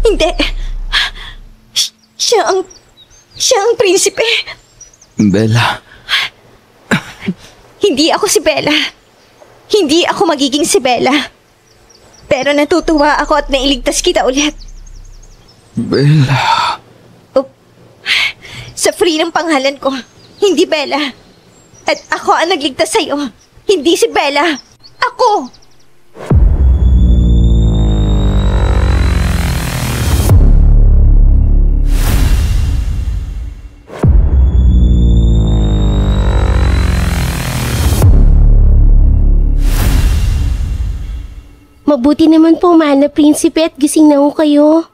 Hindi. Siya ang prinsipe. Bella. Hindi ako si Bella. Hindi ako magiging si Bella. Pero natutuwa ako at nailigtas kita ulit. Bella. Sa free ng pangalan ko, hindi Bella. At ako ang nagligtas sa'yo, hindi si Bella. Ako! Mabuti naman po, mahal na prinsipe, at gising na ho kayo.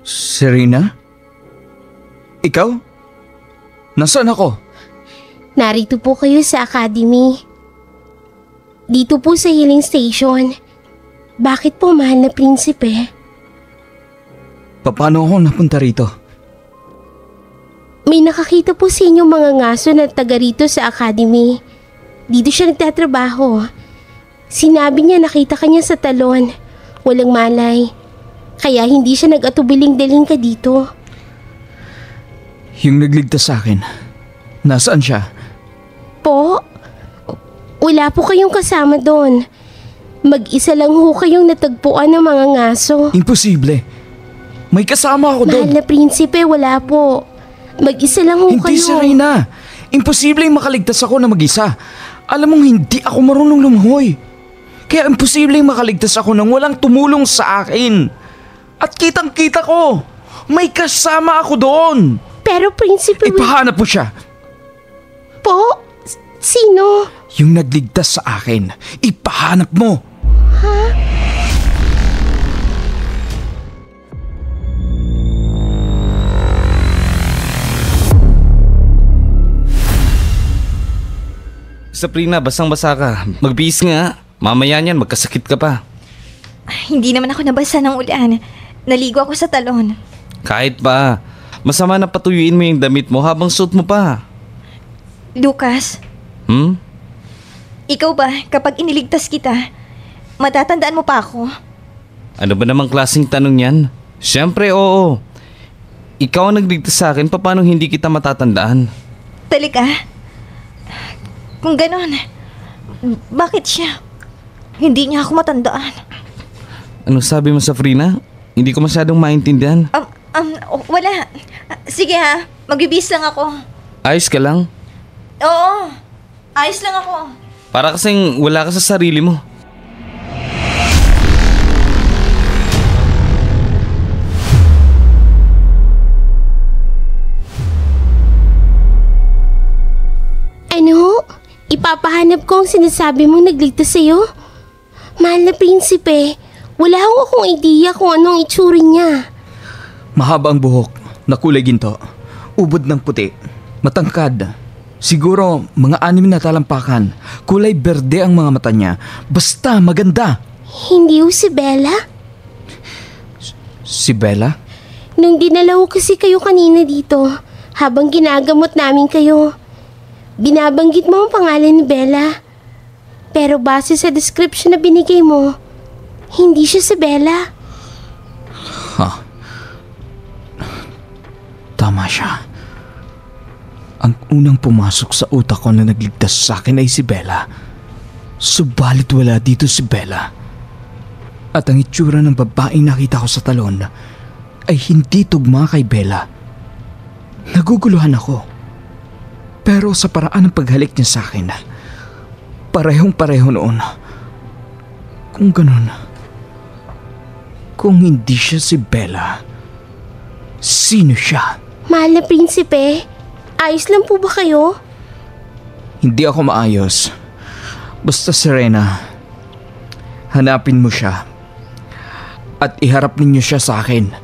Serena? Ikaw? Nasaan ako? Narito po kayo sa academy. Dito po sa healing station. Bakit po, mahal na prinsipe? Paano ako napunta rito? May nakakita po sa inyo mga ngaso na taga rito sa academy. Dito siya nagtatrabaho. Sinabi niya nakita ka niya sa talon. Walang malay. Kaya hindi siya nag-atubiling dalhin ka dito. Yung nagligtas sa akin, nasaan siya? Po? Wala po kayong kasama doon. Mag-isa lang ho kayong natagpuan ng mga ngaso. Imposible. May kasama ako doon. Mahal na prinsipe, wala po. Mag-isa lang ho kayo. Hindi, Serena. Imposible makaligtas ako na mag-isa. Alam mong hindi ako marunong lumangoy. Kaya imposible makaligtas ako nang walang tumulong sa akin. At kitang-kita ko, may kasama ako doon. Pero prinsipe... Ipahanap mo siya. Po? Sino? Yung nagligtas sa akin. Ipahanap mo. Ha? Sabrina, basang-basa ka. Magbihis nga. Mamaya niyan, magkasakit ka pa. Hindi naman ako nabasa ng ulan. Naligo ako sa talon. Kahit pa. Masama na patuyuin mo yung damit mo habang suot mo pa. Lucas, Ikaw ba, kapag iniligtas kita, matatandaan mo pa ako? Ano ba namang klaseng tanong yan? Siyempre, oo. Ikaw ang nagligtas sa akin, paano hindi kita matatandaan? Talaga? Kung ganon, bakit siya? Hindi niya ako matandaan. Ano sabi mo, Sabrina? Hindi ko masyadong maintindihan. Wala. Sige ha, magbibis lang ako. Ayos ka lang? Oo, ayos lang ako. Para kasing wala ka sa sarili mo. Ano? Ipapahanap ko ang sinasabi mong nagligtas sa'yo? Mahal na prinsipe, wala akong ideya kung anong itsuri niya. Mahaba ang buhok, na kulay ginto, ubod ng puti, matangkad. Siguro mga 6 na talampakan, kulay berde ang mga mata niya. Basta maganda. Hindi ho si Bella? Si Bella? Nung dinala ko kasi kayo kanina dito, habang ginagamot namin kayo, binabanggit mo ang pangalan ni Bella. Pero base sa description na binigay mo, hindi siya si Bella. Tama siya. Ang unang pumasok sa utak ko na nagligtas sa akin ay si Bella. Subalit wala dito si Bella. At ang itsura ng babaeng nakita ko sa talon ay hindi tugma kay Bella. Naguguluhan ako. Pero sa paraan ng paghalik niya sa akin, parehong-pareho noon. Kung ganun, kung hindi siya si Bella, sino siya? Mahal na prinsipe, ayos lang po ba kayo? Hindi ako maayos. Basta Serena, hanapin mo siya at iharap ninyo siya sa akin.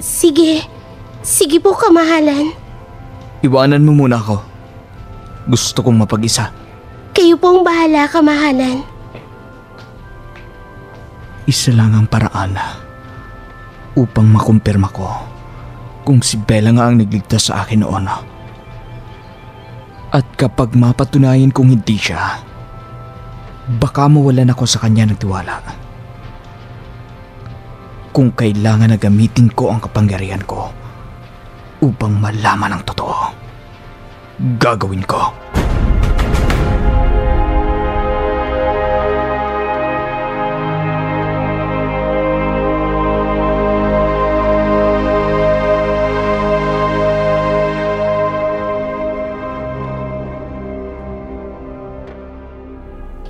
Sige po kamahalan. Iwanan mo muna ako. Gusto kong mapag-isa. Kayo po ang bahala, kamahalan. Isa lang ang paraan upang makumpirma ko kung si Bella nga ang nagligtas sa akin noon. At kapag mapatunayan kong hindi siya, baka mawalan ako sa kanya ng tiwala. Kung kailangan na gamitin ko ang kapangyarihan ko upang malaman ang totoo, gagawin ko.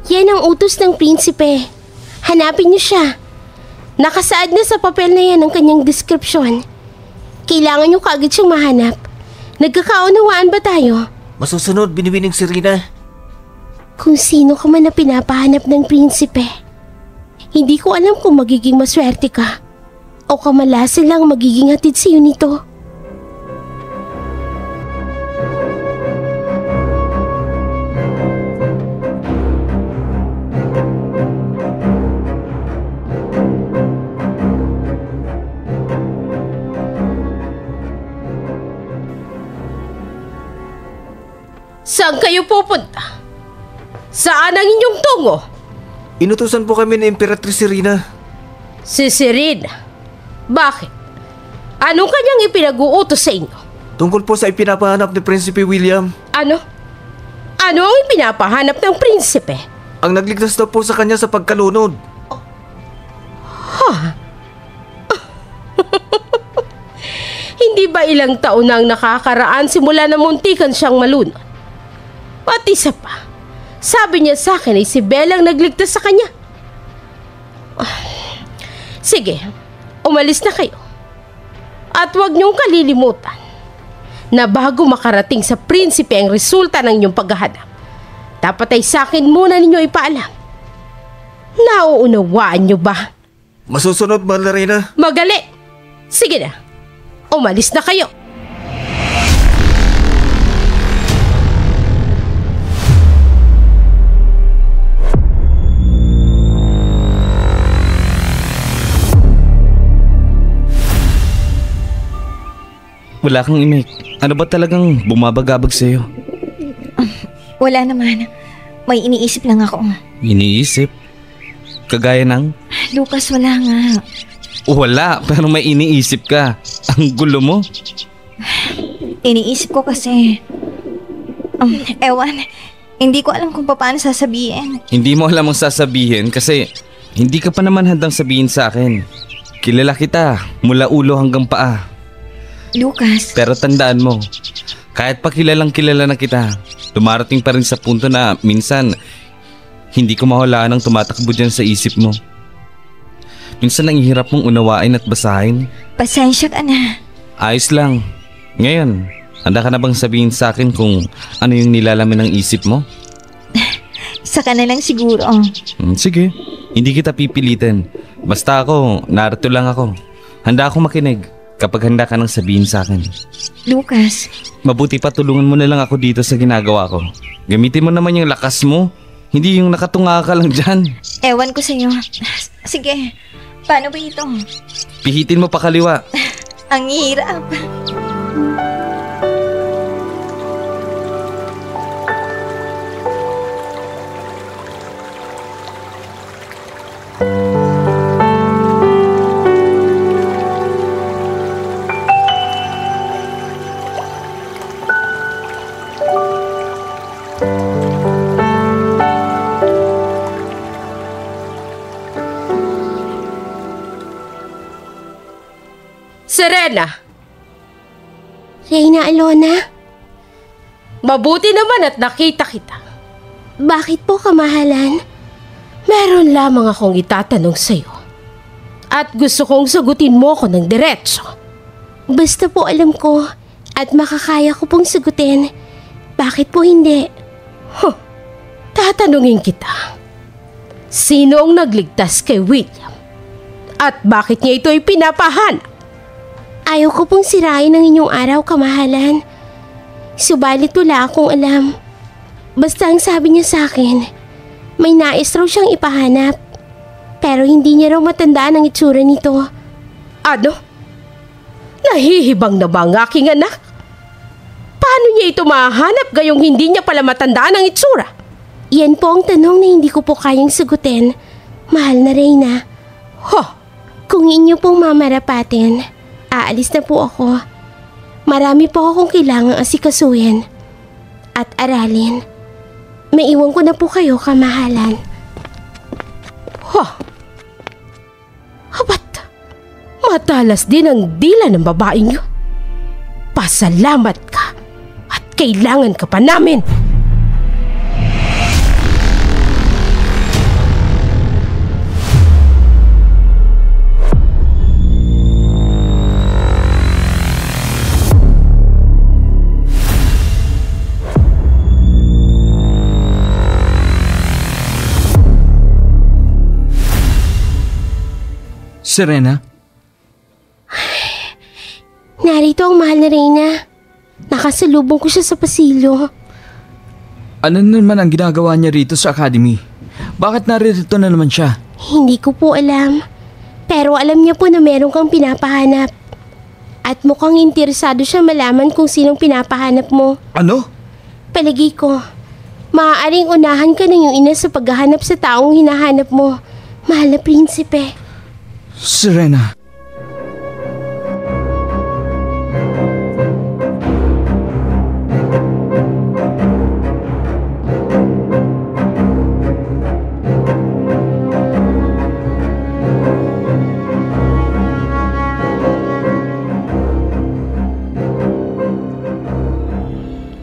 Yan ang utos ng prinsipe. Hanapin niyo siya. Nakasaad na sa papel na yan ang kanyang deskripsyon. Kailangan niyo kaagad siyang mahanap. Nagkakaunawaan ba tayo? Masusunod, binibining Serena. Kung sino ka man na pinapahanap ng prinsipe, hindi ko alam kung magiging maswerte ka o kamalasan lang magiging hatid sa iyo nito. Saan kayo pupunta? Saan ang inyong tungo? Inutusan po kami ni Imperatrice Serena. Si Serena. Bakit? Anong kanyang ipinag-uutos sa inyo? Tungkol po sa ipinapahanap ni Prinsipe William. Ano? Ano ang ipinapahanap ng prinsipe? Ang nagligtas daw po sa kanya sa pagkalunod. Hindi ba ilang taon na ang nakakaraan simula na muntikan siyang malunod? At isa pa, sabi niya sa akin ay si Bella ang nagligtas sa kanya. Sige, umalis na kayo. At huwag niyong kalilimutan na bago makarating sa prinsipe ang resulta ng inyong paghahanap, dapat ay sa akin muna ninyo ipaalam. Nauunawaan niyo ba? Masusunod, Mahal na Reyna. Magali! Sige na, umalis na kayo. Wala kang imik. Ano ba talagang bumabagabag sa'yo? Wala naman. May iniisip lang ako. Iniisip? Kagaya ng? Lucas, wala nga. Wala, pero may iniisip ka. Ang gulo mo. Iniisip ko kasi... ewan, hindi ko alam kung paano sasabihin. Hindi mo alam ang sasabihin kasi hindi ka pa naman handang sabihin sa akin. Kilala kita mula ulo hanggang paa. Lucas. Pero tandaan mo, kahit pa kilalang kilala na kita, dumarating pa rin sa punto na minsan hindi ko mahulaan ang tumatakbo dyan sa isip mo. Minsan ang hirap mong unawain at basahin. Pasensya ka na. Ayos lang. Ngayon, handa ka na bang sabihin sa akin kung ano yung nilalaman ng isip mo? Saka na lang siguro. Sige, hindi kita pipilitin. Basta ako, narito lang ako. Handa akong makinig kapag handa ka nang sabihin sa akin. Lucas. Mabuti pa tulungan mo na lang ako dito sa ginagawa ko. Gamitin mo naman yung lakas mo. Hindi yung nakatunga ka lang dyan. Ewan ko sa'yo. Sige, paano ba ito? Pihitin mo pa kaliwa. Ang hirap. Serena! Reyna Alona? Mabuti naman at nakita kita. Bakit po, kamahalan? Meron lamang akong itatanong sa'yo. At gusto kong sagutin mo ko ng diretso. Basta po alam ko at makakaya ko pong sagutin. Bakit po hindi? Tatanungin kita. Sino ang nagligtas kay William? At bakit niya ito'y pinapahanap? Ayaw ko pong sirain ang inyong araw, kamahalan. Subalit wala akong alam. Basta ang sabi niya sa akin, may nais raw siyang ipahanap. Pero hindi niya raw matandaan ang itsura nito. Ano? Nahihibang na ba ang aking anak? Paano niya ito mahanap gayong hindi niya pala matandaan ang itsura? Yan po ang tanong na hindi ko po kayang sagutin, mahal na Reyna. Kung inyo pong mamarapatin, aalis na po ako. Marami po akong kailangang asikasuhin at aralin. Maiwan ko na po kayo, kamahalan. Ba't matalas din ang dila ng babaeng yun? Pasalamat ka at kailangan ka pa namin. Serena, Narito ang mahal na Reyna. Nakasalubong ko siya sa pasilyo. ano naman ang ginagawa niya rito sa academy? Bakit naririto na naman siya? Hindi ko po alam. Pero alam niya po na meron kang pinapahanap. At mukhang interesado siya malaman kung sinong pinapahanap mo. Ano? Palagi ko, maaaring unahan ka ng iyong ina sa paghahanap sa taong hinahanap mo. Mahal na prinsipe. Serena.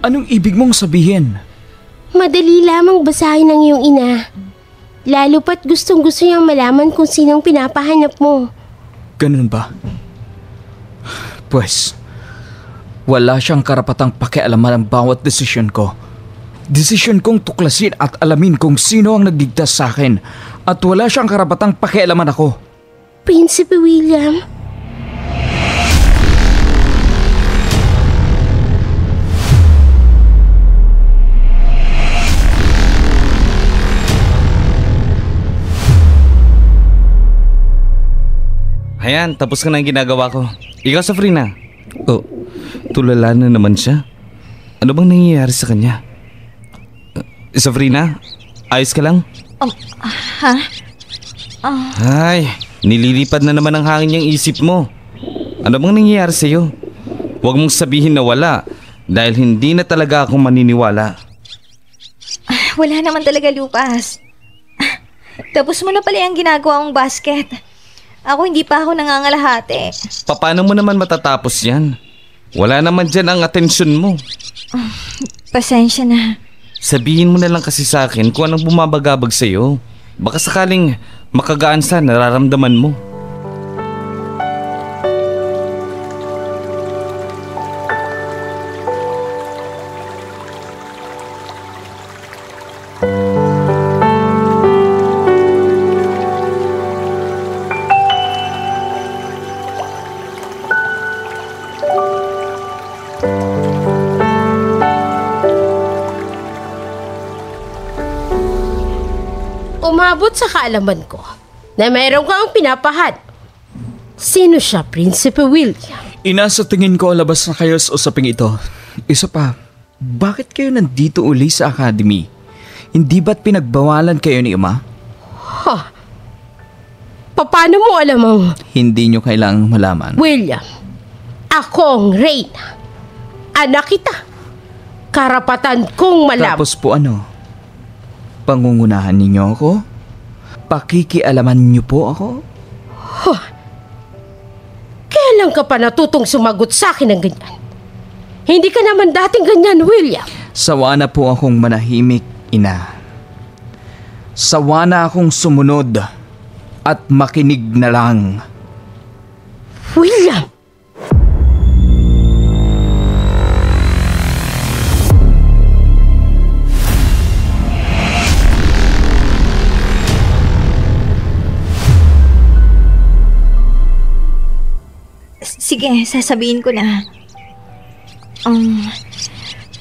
Anong ibig mong sabihin? Madali lamang basahin ng iyong ina. Lalo pat gustong gusto niyang malaman kung sinong pinapahanap mo. Ganun ba? Pues, wala siyang karapatang pakialaman ang bawat desisyon ko. Desisyon kong tuklasin at alamin kung sino ang nagligtas sa akin at wala siyang karapatang pakialaman ako. Prinsipe William, Ayan, tapos ka na yung ginagawa ko. Ikaw, Safrina. Oh, tulala na naman siya. Ano bang nangyayari sa kanya? Safrina, ayos ka lang? Ha? Ay, nililipad na naman ang hangin yung isip mo. Ano bang nangyayari sa'yo? Huwag mong sabihin na wala dahil hindi na talaga ako maniniwala. Wala naman talaga, Lucas. Tapos mo na pala yung ginagawa mong basket. Ako hindi pa ako nangangalahati. Paano mo naman matatapos yan? Wala naman dyan ang atensyon mo. Pasensya na. Sabihin mo na lang kasi sa akin kung anong bumabagabag sa'yo. Baka sakaling makagaan sa nararamdaman mo. Umabot sa kaalaman ko na mayroon kang pinapahan. Sino siya, Prinsipe William? Ina, sa tingin ko labas na kayo sa usaping ito. Isa pa, bakit kayo nandito uli sa academy? Hindi ba't pinagbawalan kayo ni Ima? Paano mo alam ang Hindi nyo kailangang malaman. William? Akong Reyna. Anak kita. Karapatan kong malaman. Tapos po ano? Pangungunahan ninyo ako? Pakikialaman niyo po ako? Kailan ka pa natutong sumagot sa akin ng ganyan? Hindi ka naman dating ganyan, William. Sawa na po akong manahimik, Ina. Sawa na akong sumunod at makinig na lang. William! Sige, sasabihin ko na.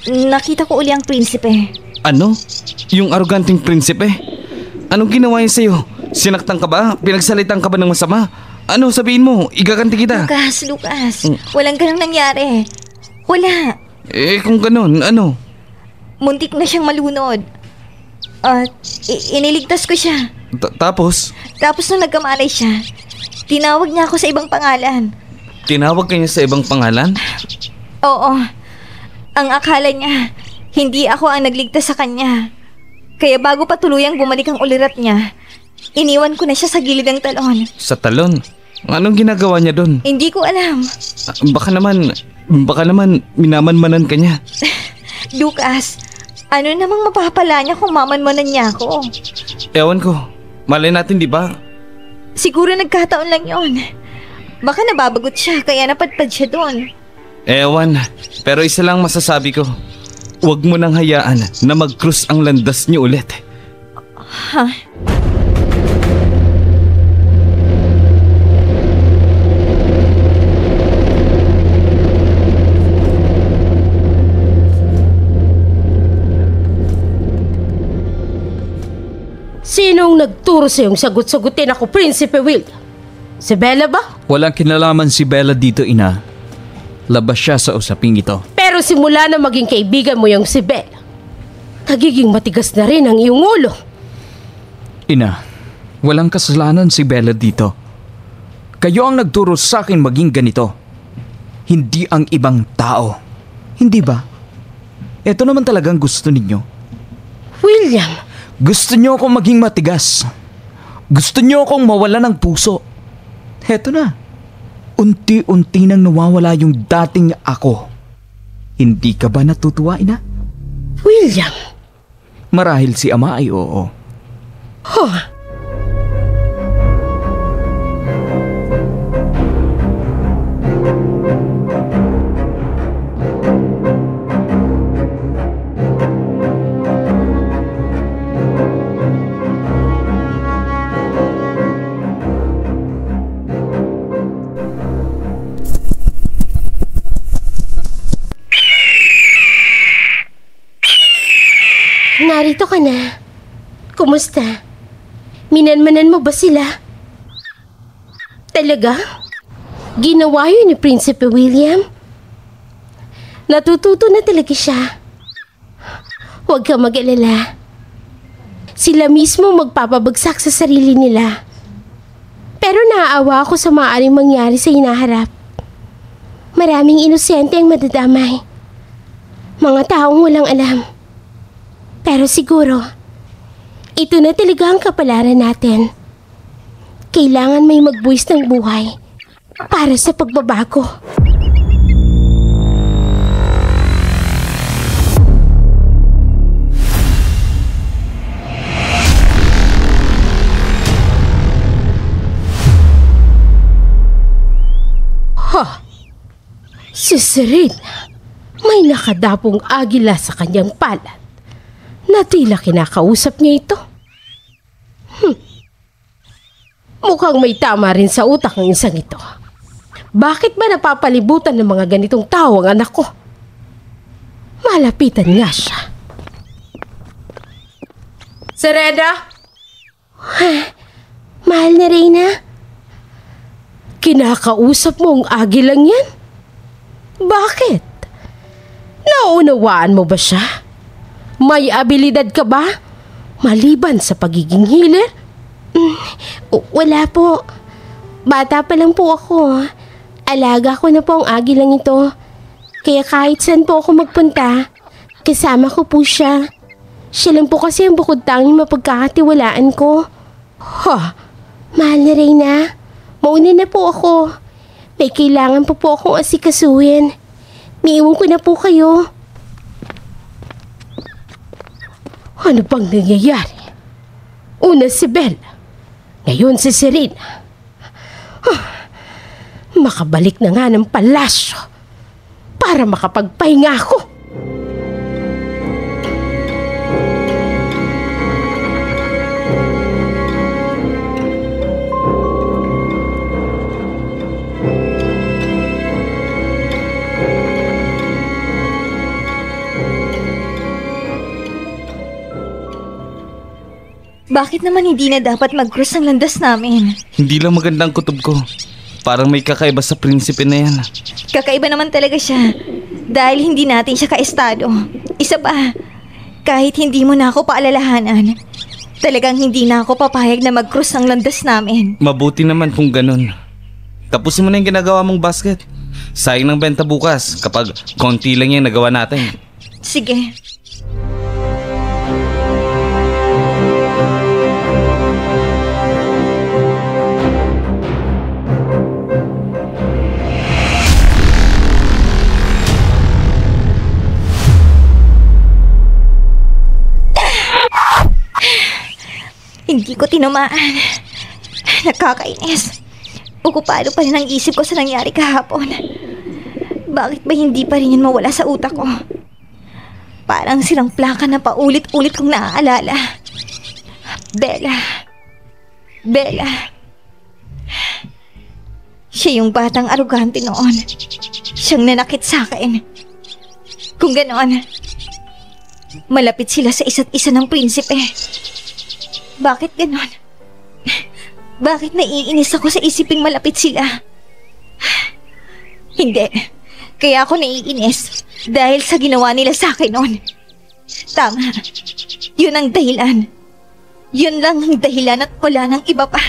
Nakita ko uli ang prinsipe. Ano? Yung aroganteng prinsipe? Anong ginawa niya sa'yo? Sinaktan ka ba? Pinagsalitan ka ba ng masama? Ano, sabihin mo, igaganti kita. Lucas, walang ganang nangyari. Wala. Eh, kung ganun, ano? Muntik na siyang malunod. At iniligtas ko siya. Tapos? Tapos nung nagkamalay siya, Tinawag niya ako sa ibang pangalan. Tinawag ka niya sa ibang pangalan? Oo. Ang akala niya, hindi ako ang nagligtas sa kanya. Kaya bago pa tuluyang bumalik ang ulirat niya, iniwan ko na siya sa gilid ng talon. Sa talon? Anong ginagawa niya doon? Hindi ko alam. Baka naman minamanmanan ka niya. Lucas, ano namang mapapala niya kung mamanmanan niya ako? Ewan ko. Malay natin, di ba? Siguro nagkataon lang yon. Baka nababagot siya kaya napadpad siya doon. Ewan. Pero isa lang masasabi ko. Huwag mo nang hayaan na mag-cruise ang landas niyo ulit. Ha? Sinong nagturo sa iyong sagot-sagutin ako, Prinsipe William? Si Bella ba? Walang kinalaman si Bella dito, ina. Labas siya sa usaping ito. Pero simula na maging kaibigan mo yung si Bella, nagiging matigas na rin ang iyong ulo. Ina, walang kasalanan si Bella dito. Kayo ang nagturo sa akin maging ganito. Hindi ang ibang tao. Hindi ba? Ito naman talagang gusto ninyo. William, Gusto niyo akong maging matigas. Gusto niyo akong mawala ng puso. Heto na. Unti-unti nang nawawala yung dating ako. Hindi ka ba natutuwa, ina? William. Marahil si ama ay oo. Huh. Narito ka na. Kumusta? Minanmanan mo ba sila? Talaga? Ginawa yun ni Prinsipe William? Natututo na talaga siya. Huwag ka mag-alala. Sila mismo magpapabagsak sa sarili nila. Pero naaawa ako sa maaaring mangyari sa hinaharap. Maraming inosente ang madadamay. Mga taong walang alam. Pero siguro, ito na talaga ang kapalaran natin. Kailangan may magbuwis ng buhay para sa pagbabago. Si Serena, may nakadapong agila sa kanyang palad. Na tila kinakausap niya ito. Mukhang may tama rin sa utak ng isang ito. Bakit ba napapalibutan ng mga ganitong tao ang anak ko? Malapitan nga siya. Serena? Mahal na Reyna? Kinakausap mo ang agilang yan? Bakit? Naunawaan mo ba siya? May abilidad ka ba? Maliban sa pagiging healer? Wala po. Bata pa lang po ako. Alaga ko na po ang agilang ito. Kaya kahit saan po ako magpunta, kasama ko po siya. Siya lang po kasi ang bukod tanging mapagkakatiwalaan ko. Mahal na Reyna, mauna na po ako. May kailangan po akong asikasuhin. Miiwan ko na po kayo. Ano bang nangyayari? Una si Bella, ngayon si Serena. Makabalik na nga ng palasyo para makapagpahinga ako. Bakit naman hindi na dapat mag-cruise ang landas namin? Hindi lang magandang kutob ko. Parang may kakaiba sa prinsipe na yan. Kakaiba naman talaga siya. Dahil hindi natin siya kaestado. Isa pa, kahit hindi mo na ako paalalahanan, Talagang hindi na ako papayag na mag-cross ang landas namin. Mabuti naman kung ganun. Tapusin mo na yung ginagawa mong basket. Sayang ng benta bukas kapag konti lang yung nagawa natin. Sige. Hindi ko tinamaan. Nakakainis. Okupado pa rin ang isip ko sa nangyari kahapon. Bakit ba hindi pa rin yan mawala sa utak ko? Parang silang plaka na paulit-ulit kong naaalala. Bella. Bella. Siya yung batang arugante noon. Siyang nanakit sa akin. Kung ganoon, malapit sila sa isa't isa ng prinsipe. Bakit ganon? Bakit naiinis ako sa isiping malapit sila? Hindi. Kaya ako naiinis dahil sa ginawa nila sa akin noon. Tama. Yun ang dahilan. Yun lang ang dahilan at wala nang iba pa.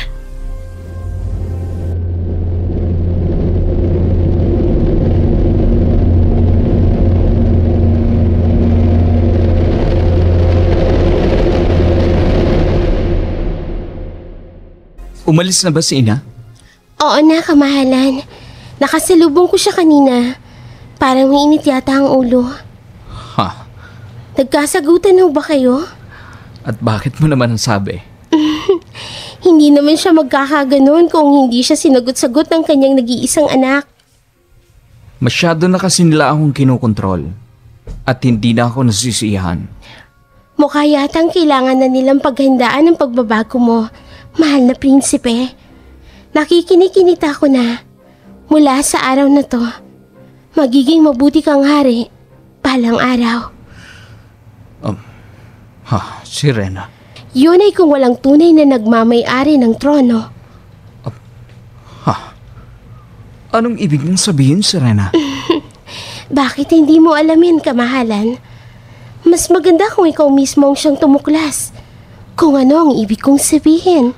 Umalis na ba si Ina? Oo na, kamahalan. Nakasalubong ko siya kanina. Parang mainit yata ang ulo. Ha? Nagkasagutan ho ba kayo? At bakit mo naman sabi? Hindi naman siya magkakaganon kung hindi siya sinagot-sagot ng kanyang nag-iisang anak. Masyado na kasi nila akong kinokontrol. At hindi na ako nasisiyahan. Mukha yatang kailangan na nilang paghandaan ng pagbabago mo, mahal na prinsipe. Nakikinikinita ko na. Mula sa araw na to, magiging mabuti kang hari balang araw. Sirena. Yun ay kung walang tunay na nagmamay-ari ng trono. Anong ibig mong sabihin, Sirena? Bakit hindi mo alamin, kamahalan? Mas maganda kung ikaw mismo ang siyang tumuklas. Kung ano ang ibig kong sabihin.